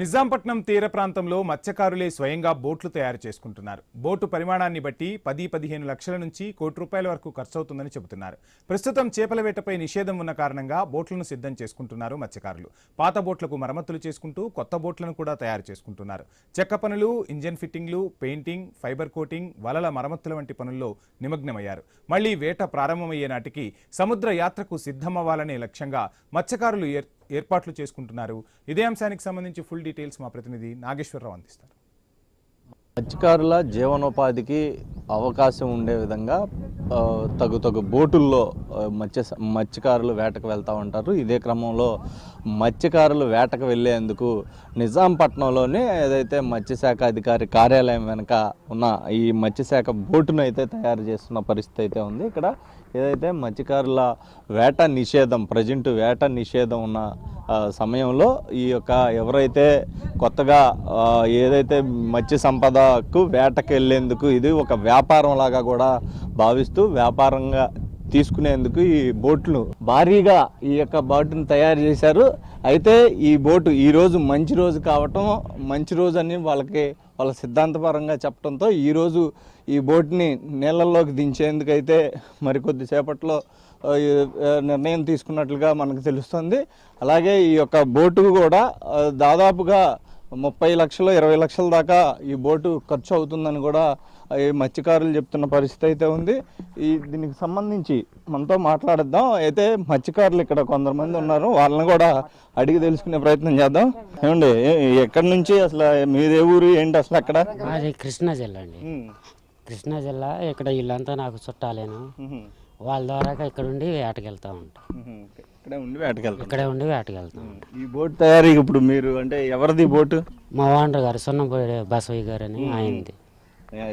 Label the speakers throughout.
Speaker 1: నిజాంపట్నం తీర ప్రాంతంలో మత్స్యకారులే స్వయంగా బోట్లు తయారు చేసుకుంటున్నారు. బోటు పరిమాణాన్ని బట్టి 10-15 లక్షల నుంచి ₹1,00,00,000 వరకు ఖర్చవుతుందని చెబుతున్నారు. ప్రస్తుతం చేపల వేటపై నిషేధం ఉన్న కారణంగా బోట్లను సిద్ధం చేసుకుంటున్నారు మత్స్యకారులు. పాత బోట్లకు మరమ్మతులు చేసుకుంటూ కొత్త బోట్లను కూడా తయారు చేసుకుంటున్నారు. చెక్క పనులు, ఇంజన్ ఫిట్టింగ్లు, పెయింటింగ్, ఫైబర్ కోటింగ్, వలల మరమ్మతుల వంటి పనుల్లో నిమగ్నమయ్యారు. మళ్లీ వేట ప్రారంభమయ్యే నాటికి సముద్ర యాత్రకు సిద్ధమవ్వాలనే లక్ష్యంగా మత్స్యకారులు ఏర్పాట్లు చేసుకుంటున్నారు. ఇదే అంశానికి సంబంధించి ఫుల్ డీటెయిల్స్ మా ప్రతినిధి నాగేశ్వరరావు అందిస్తారు.
Speaker 2: మత్స్యకారుల జీవనోపాధికి అవకాశం ఉండే విధంగా తగు బోటుల్లో మత్స్యకారులు వేటకు వెళ్తూ ఉంటారు. ఇదే క్రమంలో మత్స్యకారులు వేటకు వెళ్ళేందుకు నిజాంపట్నంలోనే ఏదైతే మత్స్యశాఖ అధికారి కార్యాలయం వెనక ఉన్న ఈ మత్స్యశాఖ బోటును అయితే తయారు చేస్తున్న పరిస్థితి అయితే ఉంది. ఇక్కడ ఏదైతే మత్స్యకారుల వేట నిషేధం ప్రజెంట్ వేట నిషేధం ఉన్న సమయంలో ఈ యొక్క ఎవరైతే కొత్తగా ఏదైతే మత్స్య సంపదకు వేటకు వెళ్ళేందుకు ఇది ఒక వ్యాపారం లాగా కూడా భావిస్తూ వ్యాపారంగా తీసుకునేందుకు ఈ బోట్లు భారీగా ఈ యొక్క బోటును తయారు చేశారు. అయితే ఈ బోటు ఈరోజు మంచి రోజు కావటం, మంచి రోజు అని వాళ్ళ సిద్ధాంతపరంగా చెప్పడంతో ఈరోజు ఈ బోట్ని నీళ్ళల్లోకి దించేందుకైతే మరికొద్దిసేపట్లో నిర్ణయం తీసుకున్నట్లుగా మనకు తెలుస్తుంది. అలాగే ఈ యొక్క బోటు కూడా దాదాపుగా 30 లక్షలు 20 లక్షల దాకా ఈ బోటు ఖర్చు అవుతుందని కూడా ఈ మత్స్యకారులు చెప్తున్న పరిస్థితి అయితే ఉంది. దీనికి సంబంధించి మనతో మాట్లాడిద్దాం. అయితే మత్స్యకారులు ఇక్కడ కొంతమంది ఉన్నారు, వాళ్ళని కూడా అడిగి తెలుసుకునే ప్రయత్నం చేద్దాం. ఏమండి, ఎక్కడి నుంచి అసలు మీదే ఊరు ఏంటి అసలు? అక్కడ
Speaker 3: అది కృష్ణా జిల్లా అండి. కృష్ణా జిల్లా. ఇక్కడ వీళ్ళంతా నాకు చుట్టాలేను. వాళ్ళ ద్వారా ఇక్కడ ఉండి వేటకెళ్తా ఉంటాం. ఇక్కడే ఉండి వేటకెళ్తాం.
Speaker 2: ఈ బోట్ తయారీ ఇప్పుడు మీరు అంటే ఎవరిది బోటు?
Speaker 3: మా ఓనర్ గారు సొన్నపూడి బసవయ్య గారు అని ఆయనది.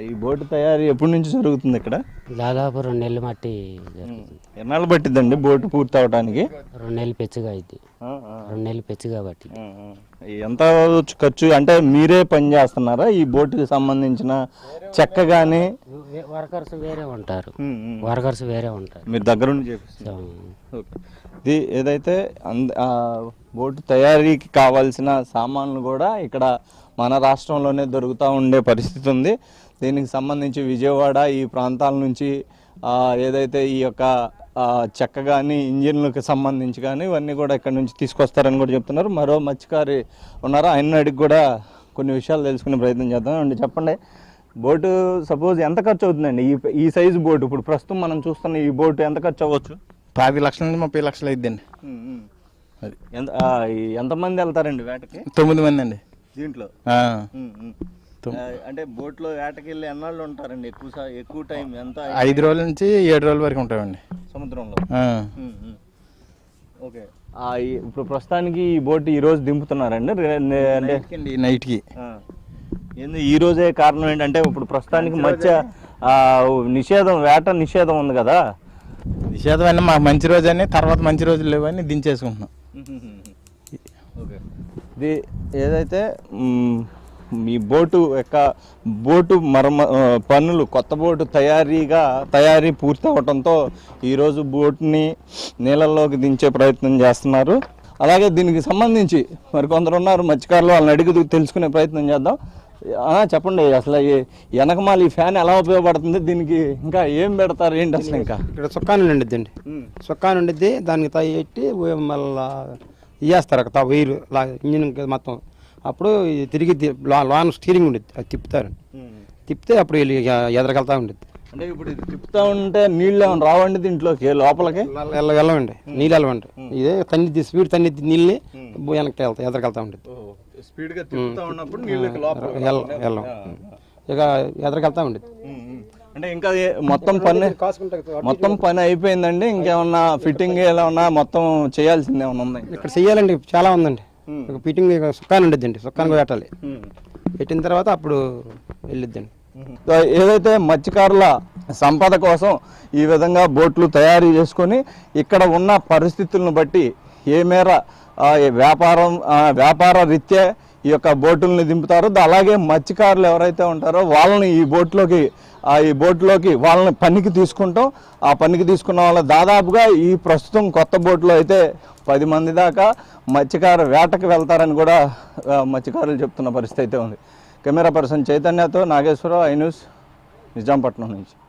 Speaker 2: ఈ బోటు తయారీ ఎప్పటి నుంచి జరుగుతుంది ఇక్కడ?
Speaker 3: దాదాపు 2 నెలలు మట్టి జరుగుతుంది.
Speaker 2: ఎన్నాళ్ళు పట్టిద్దండి బోటు పూర్తి అవడానికి?
Speaker 3: 2 నెలలు పెచ్చుగా అయింది. 2 నెలలు పెచ్చుగా బట్టి.
Speaker 2: ఎంత ఖర్చు అంటే మీరే పని చేస్తున్నారా? ఈ బోటుకి సంబంధించిన చెక్క కానీ
Speaker 3: వర్కర్స్ వేరే ఉంటారు. వర్కర్స్ వేరే ఉంటారు.
Speaker 2: మీరు దగ్గరుండి చేపిస్తారు. ఇది ఏదైతే బోటు తయారీకి కావాల్సిన సామాన్లు కూడా ఇక్కడ మన రాష్ట్రంలోనే దొరుకుతూ ఉండే పరిస్థితి ఉంది. దీనికి సంబంధించి విజయవాడ ఈ ప్రాంతాల నుంచి ఏదైతే ఈ యొక్క చెక్క కానీ ఇంజిన్లకు సంబంధించి కానీ ఇవన్నీ కూడా ఇక్కడ నుంచి తీసుకొస్తారని కూడా చెప్తున్నారు. మరో మత్స్యకారి ఉన్నారు, ఆయన అడిగి కూడా కొన్ని విషయాలు తెలుసుకునే ప్రయత్నం చేద్దాం. అండి, చెప్పండి, బోటు సపోజ్ ఎంత ఖర్చు అవుతుందండి? ఈ సైజు బోటు ఇప్పుడు ప్రస్తుతం మనం చూస్తున్న ఈ బోటు ఎంత ఖర్చు అవ్వచ్చు?
Speaker 4: 10 లక్షల నుంచి 30 లక్షలు అయిద్దండి.
Speaker 2: అది ఎంతమంది వెళ్తారండి వేటకి?
Speaker 4: 9 మంది అండి
Speaker 2: దీంట్లో. అంటే బోట్లో వేటకి వెళ్ళి ఎన్నాళ్ళు ఉంటారండి? ఎక్కువ టైం ఎంత?
Speaker 4: 5 రోజుల నుంచి 7 రోజుల వరకు ఉంటామండి సముద్రంలో.
Speaker 2: ఓకే. ఇప్పుడు ప్రస్తుతానికి ఈ బోట్ ఈ రోజు దింపుతున్నారండి
Speaker 4: నైట్కి.
Speaker 2: ఈ రోజే కారణం ఏంటంటే ఇప్పుడు ప్రస్తుతానికి మత్స్య నిషేధం, వేట నిషేధం ఉంది కదా.
Speaker 4: నిషేధం అయినా మాకు మంచి రోజు అని, తర్వాత మంచి రోజులు లేవని దించేసుకుంటున్నాం.
Speaker 2: ఓకే. ఇది ఏదైతే ఈ బోటు యొక్క పనులు కొత్త బోటు తయారీ పూర్తి అవడంతో ఈరోజు బోటుని నీళ్ళల్లోకి దించే ప్రయత్నం చేస్తున్నారు. అలాగే దీనికి సంబంధించి మరికొందరు ఉన్నారు మత్స్యకారులు, వాళ్ళని అడిగి తెలుసుకునే ప్రయత్నం చేద్దాం. చెప్పండి, అసలు వెనకమాల ఈ ఫ్యాన్ ఎలా ఉపయోగపడుతుంది? దీనికి ఇంకా ఏం పెడతారు ఏంటి అసలు? ఇంకా
Speaker 5: ఇక్కడ సుక్కాను ఉండిద్ది అండి. సుక్కాను ఉండిద్ది, దానికి పెట్టి మళ్ళీ ఇయ్యేస్తారు ఒక వైరు ఇంజిన్ మొత్తం. అప్పుడు తిరిగి లాన్ స్టీరింగ్ ఉండేది, అది తిప్పుతారు. తిప్పితే అప్పుడు ఎదరికెళ్తా ఉండేది.
Speaker 2: అంటే ఇప్పుడు ఇది తిప్పుతా ఉంటే నీళ్ళు ఏమైనా రావండి దీంట్లోకి లోపలికి?
Speaker 5: వెళ్ళవండి, నీళ్ళు వెళ్ళవండి. ఇదే స్పీడ్ తన్నిద్ది నీళ్ళని వెనక్కి ఎదరికెళ్తా ఉండేది.
Speaker 2: స్పీడ్గా తిప్పుతా ఉన్నప్పుడు నీళ్ళకి
Speaker 5: వెళ్ళం, ఇక ఎదరికెళ్తా ఉండేది.
Speaker 2: అంటే ఇంకా మొత్తం పని అయిపోయిందండి? ఇంకేమన్నా ఫిట్టింగ్ ఎలా ఉన్నా మొత్తం చేయాల్సింది ఏమన్నా ఉంది?
Speaker 5: ఇక్కడ చెయ్యాలండి, చాలా ఉందండి. ఫిట్టింగ్ సుక్కాను ఉండేదండి, సుక్కాను పెట్టాలి. పెట్టిన తర్వాత అప్పుడు వెళ్ళిద్దండి.
Speaker 2: ఏదైతే మత్స్యకారుల సంపద కోసం ఈ విధంగా బోట్లు తయారు చేసుకొని ఇక్కడ ఉన్న పరిస్థితులను బట్టి ఏ మేర వ్యాపార రీత్యా ఈ యొక్క బోటుల్ని దింపుతారు. అలాగే మత్స్యకారులు ఎవరైతే ఉంటారో వాళ్ళని ఈ బోట్లోకి వాళ్ళని పనికి తీసుకుంటాం. ఆ పనికి తీసుకున్న వాళ్ళ దాదాపుగా ఈ ప్రస్తుతం కొత్త బోట్లో అయితే 10 మంది దాకా మత్స్యకార వేటకు వెళ్తారని కూడా మత్స్యకారులు చెప్తున్న పరిస్థితి అయితే ఉంది. కెమెరా పర్సన్ చైతన్యతో నాగేశ్వరరావు, ఐ న్యూస్, నిజాంపట్నం నుంచి.